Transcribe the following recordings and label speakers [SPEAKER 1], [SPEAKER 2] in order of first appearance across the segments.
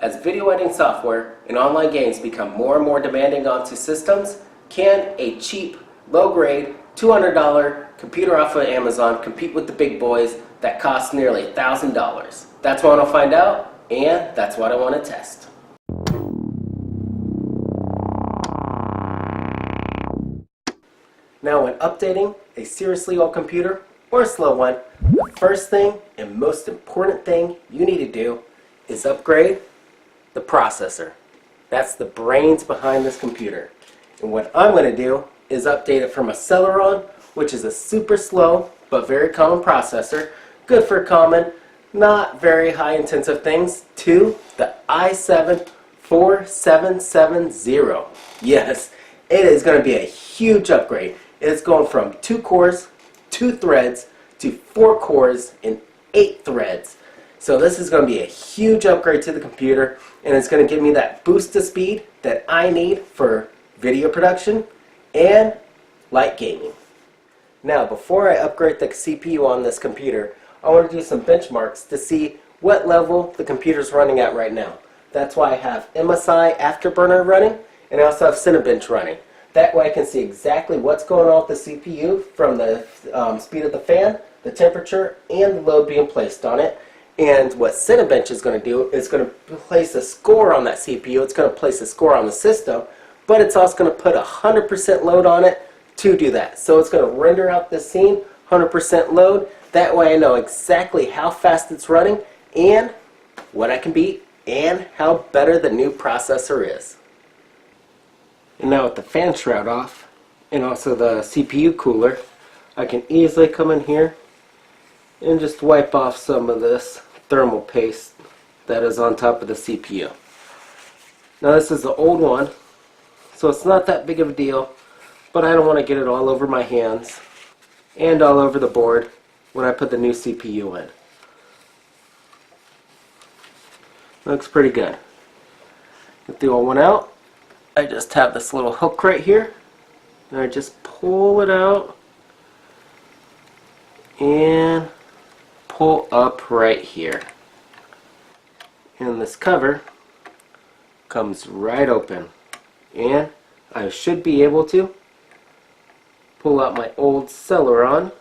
[SPEAKER 1] As video editing software and online games become more and more demanding onto systems, can a cheap, low-grade, $200 computer off of Amazon compete with the big boys that cost nearly $1,000? That's what I want to find out, and that's what I want to test. Now, when updating a seriously old computer or a slow one, the first thing and most important thing you need to do is upgrade the processor. That's the brains behind this computer. And what I'm going to do is update it from a Celeron, which is a super slow but very common processor, good for common, not very high intensive things, to the i7-4770. Yes, it is going to be a huge upgrade. It's going from 2 cores, 2 threads, to 4 cores and 8 threads. So this is going to be a huge upgrade to the computer, and it's going to give me that boost of speed that I need for video production and light gaming. Now, before I upgrade the CPU on this computer, I want to do some benchmarks to see what level the computer is running at right now. That's why I have MSI Afterburner running, and I also have Cinebench running. That way I can see exactly what's going on with the CPU from the speed of the fan, the temperature, and the load being placed on it. And what Cinebench is going to do is going to place a score on that CPU. It's going to place a score on the system, but it's also going to put 100% load on it to do that. So it's going to render out the scene, 100% load. That way I know exactly how fast it's running and what I can beat and how better the new processor is. And now with the fan shroud off and also the CPU cooler, I can easily come in here and just wipe off some of this thermal paste that is on top of the CPU. Now this is the old one, so it's not that big of a deal, but I don't want to get it all over my hands and all over the board when I put the new CPU in. Looks pretty good. Get the old one out. I just have this little hook right here, and I just pull it out and pull up right here. And this cover comes right open, and I should be able to pull out my old Celeron.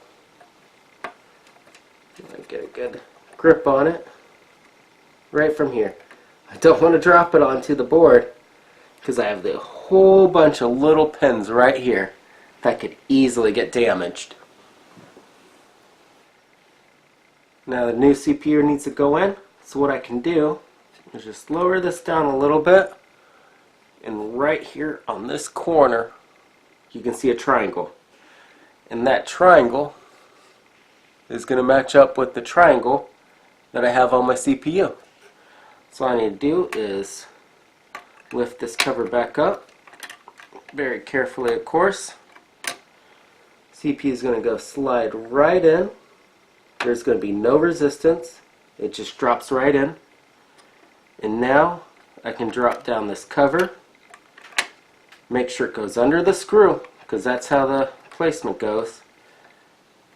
[SPEAKER 1] Get a good grip on it right from here. I don't want to drop it onto the board because I have the whole bunch of little pins right here that could easily get damaged. Now the new CPU needs to go in, so what I can do is just lower this down a little bit, and right here on this corner you can see a triangle, and that triangle is going to match up with the triangle that I have on my CPU. So all I need to do is lift this cover back up very carefully, of course. CPU is going to go slide right in. There's going to be no resistance. It just drops right in. And now I can drop down this cover. Make sure it goes under the screw, because that's how the placement goes.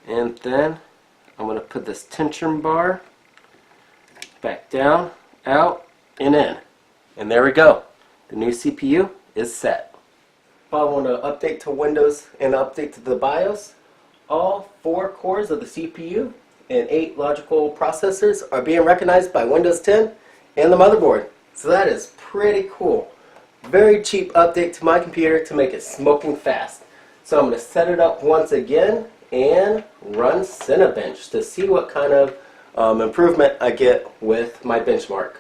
[SPEAKER 1] And then I'm going to put this tension bar back down, out, and in. And there we go. The new CPU is set. If I want to update to Windows and update to the BIOS, all 4 cores of the CPU and 8 logical processors are being recognized by Windows 10 and the motherboard. So that is pretty cool. Very cheap update to my computer to make it smoking fast. So I'm going to set it up once again and run Cinebench to see what kind of improvement I get with my benchmark.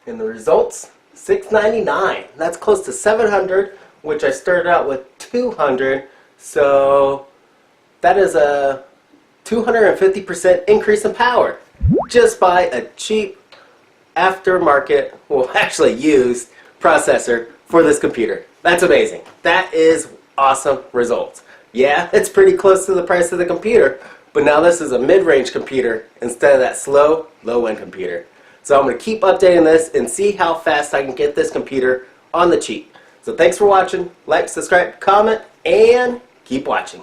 [SPEAKER 1] And the results, $699. That's close to 700, which I started out with 200. So that is a 250% increase in power just by a cheap aftermarket, well actually used, processor for this computer. That's amazing. That is awesome results. Yeah, it's pretty close to the price of the computer, but now this is a mid-range computer instead of that slow, low-end computer. So I'm going to keep updating this and see how fast I can get this computer on the cheap. So thanks for watching. Like, subscribe, comment, and keep watching.